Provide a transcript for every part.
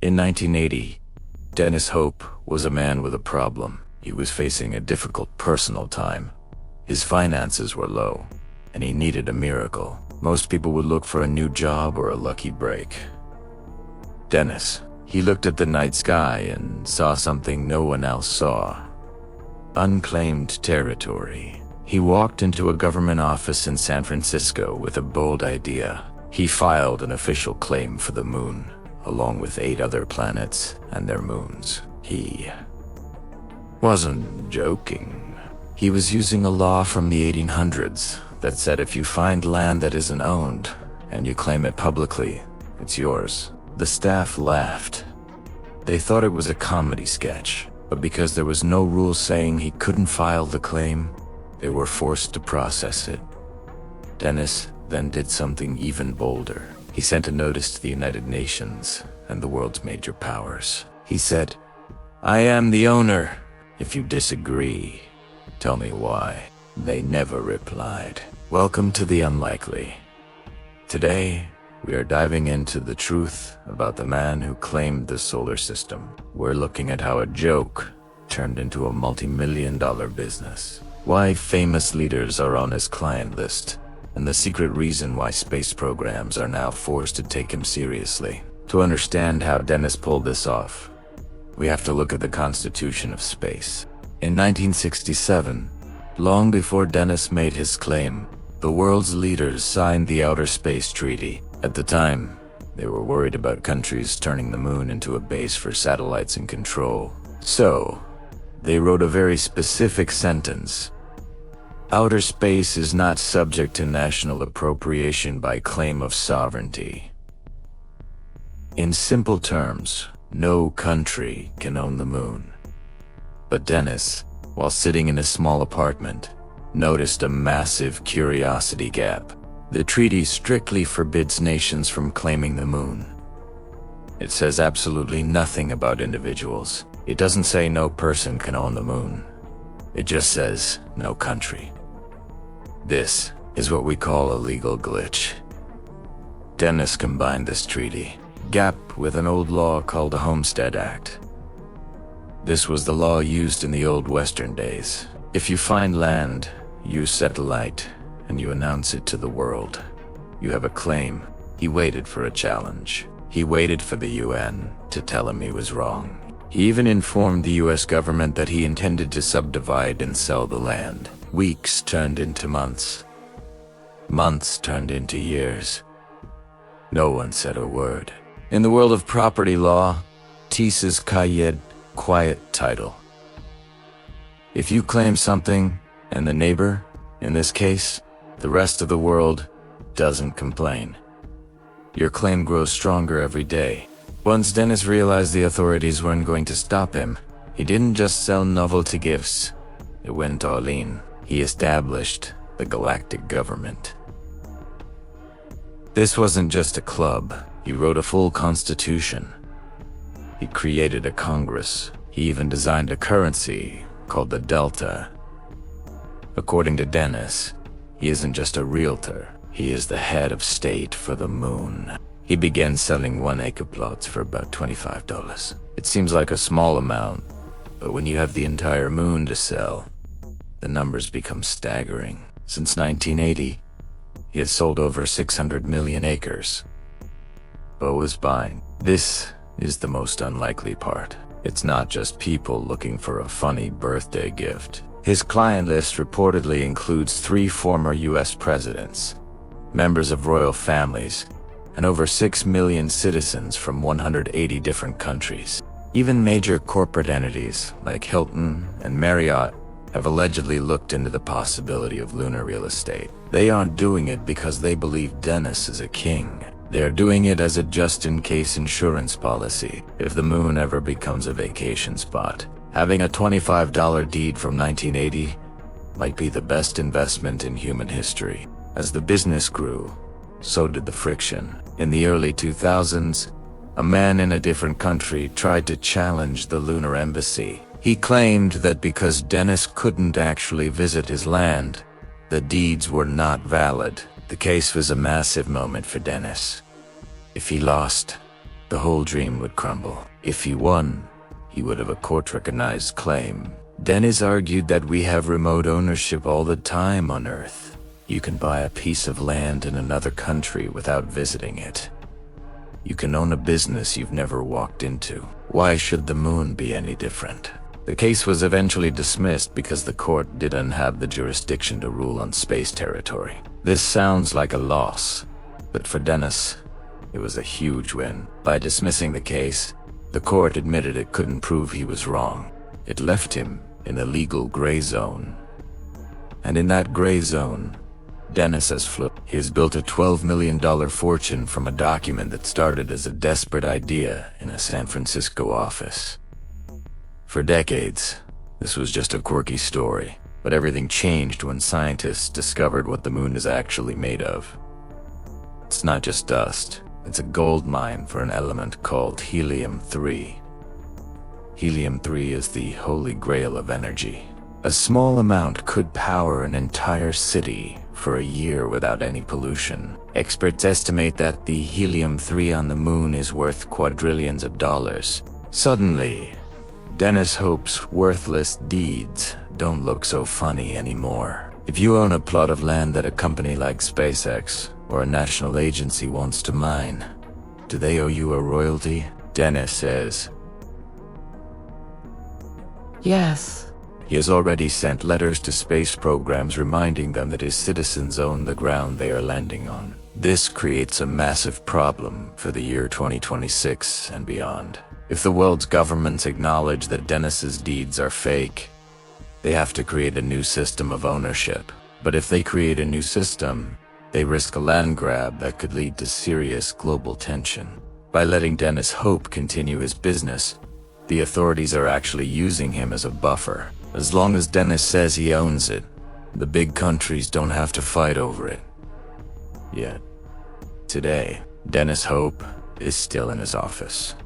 In 1980, Dennis Hope was a man with a problem. He was facing a difficult personal time. His finances were low, and he needed a miracle. Most people would look for a new job or a lucky break. Dennis, he looked at the night sky and saw something no one else saw. Unclaimed territory. He walked into a government office in San Francisco with a bold idea. He filed an official claim for the moon, along with 8 other planets and their moons. He wasn't joking. He was using a law from the 1800s that said if you find land that isn't owned and you claim it publicly, it's yours. The staff laughed. They thought it was a comedy sketch, but because there was no rule saying he couldn't file the claim, they were forced to process it. Dennis then did something even bolder. He sent a notice to the United Nations and the world's major powers. He said, "I am the owner. If you disagree, tell me why." They never replied. Welcome to the unlikely. Today, we are diving into the truth about the man who claimed the solar system. We're looking at how a joke turned into a multi-million-dollar business, why famous leaders are on his client list, and the secret reason why space programs are now forced to take him seriously. To understand how Dennis pulled this off, we have to look at the constitution of space. In 1967, long before Dennis made his claim, the world's leaders signed the Outer Space Treaty. At the time, they were worried about countries turning the moon into a base for satellites and control. So, they wrote a very specific sentence. Outer space is not subject to national appropriation by claim of sovereignty. In simple terms, no country can own the moon. But Dennis, while sitting in a small apartment, noticed a massive curiosity gap. The treaty strictly forbids nations from claiming the moon. It says absolutely nothing about individuals. It doesn't say no person can own the moon. It just says no country. This is what we call a legal glitch. Dennis combined this treaty gap with an old law called the Homestead Act. This was the law used in the old Western days. If you find land, you satellite, and you announce it to the world, you have a claim. He waited for a challenge. He waited for the UN to tell him he was wrong. He even informed the US government that he intended to subdivide and sell the land. Weeks turned into months. Months turned into years. No one said a word. In the world of property law, Tisa's Kayed, quiet title. If you claim something, and the neighbor, in this case, the rest of the world, doesn't complain, your claim grows stronger every day. Once Dennis realized the authorities weren't going to stop him, he didn't just sell novelty gifts. It went all in. He established the Galactic Government. This wasn't just a club. He wrote a full constitution. He created a Congress. He even designed a currency called the Delta. According to Dennis, he isn't just a realtor. He is the head of state for the moon. He began selling 1-acre plots for about $25. It seems like a small amount, but when you have the entire moon to sell, the numbers become staggering. Since 1980, he has sold over 600 million acres. Bo is buying. This is the most unlikely part. It's not just people looking for a funny birthday gift. His client list reportedly includes 3 former US presidents, members of royal families, and over 6 million citizens from 180 different countries. Even major corporate entities like Hilton and Marriott have allegedly looked into the possibility of lunar real estate. They aren't doing it because they believe Dennis is a king. They're doing it as a just-in-case insurance policy. If the moon ever becomes a vacation spot, having a $25 deed from 1980 might be the best investment in human history. As the business grew, so did the friction. In the early 2000s, a man in a different country tried to challenge the Lunar Embassy. He claimed that because Dennis couldn't actually visit his land, the deeds were not valid. The case was a massive moment for Dennis. If he lost, the whole dream would crumble. If he won, he would have a court-recognized claim. Dennis argued that we have remote ownership all the time on Earth. You can buy a piece of land in another country without visiting it. You can own a business you've never walked into. Why should the moon be any different? The case was eventually dismissed because the court didn't have the jurisdiction to rule on space territory. This sounds like a loss, but for Dennis, it was a huge win. By dismissing the case, the court admitted it couldn't prove he was wrong. It left him in a legal gray zone. And in that gray zone, Dennis has flipped. He has built a $12 million fortune from a document that started as a desperate idea in a San Francisco office. For decades, this was just a quirky story, but everything changed when scientists discovered what the moon is actually made of. It's not just dust, it's a gold mine for an element called helium-3. Helium-3 is the holy grail of energy. A small amount could power an entire city for a year without any pollution. Experts estimate that the helium-3 on the moon is worth quadrillions of dollars. Suddenly, Dennis Hope's worthless deeds don't look so funny anymore. If you own a plot of land that a company like SpaceX or a national agency wants to mine, do they owe you a royalty? Dennis says yes. He has already sent letters to space programs reminding them that his citizens own the ground they are landing on. This creates a massive problem for the year 2026 and beyond. If the world's governments acknowledge that Dennis's deeds are fake, they have to create a new system of ownership. But if they create a new system, they risk a land grab that could lead to serious global tension. By letting Dennis Hope continue his business, the authorities are actually using him as a buffer. As long as Dennis says he owns it, the big countries don't have to fight over it. Yet, today, Dennis Hope is still in his office,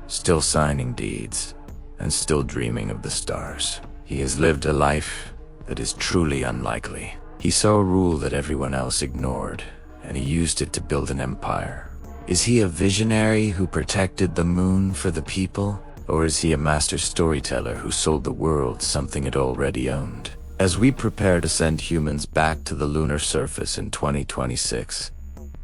still signing deeds, and still dreaming of the stars. He has lived a life that is truly unlikely. He saw a rule that everyone else ignored, and he used it to build an empire. Is he a visionary who protected the moon for the people? Or is he a master storyteller who sold the world something it already owned? As we prepare to send humans back to the lunar surface in 2026,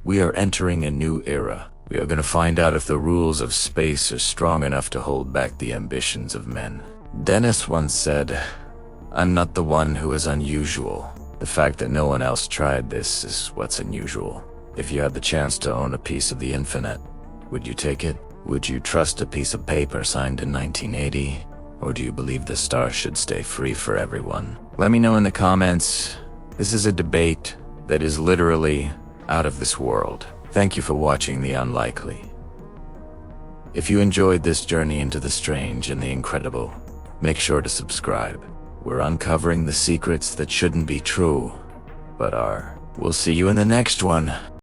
we are entering a new era. We are going to find out if the rules of space are strong enough to hold back the ambitions of men. Dennis once said, "I'm not the one who is unusual. The fact that no one else tried this is what's unusual." If you had the chance to own a piece of the infinite, would you take it? Would you trust a piece of paper signed in 1980? Or do you believe the stars should stay free for everyone? Let me know in the comments. This is a debate that is literally out of this world. Thank you for watching The Unlikely. If you enjoyed this journey into the strange and the incredible, make sure to subscribe. We're uncovering the secrets that shouldn't be true, but are. We'll see you in the next one.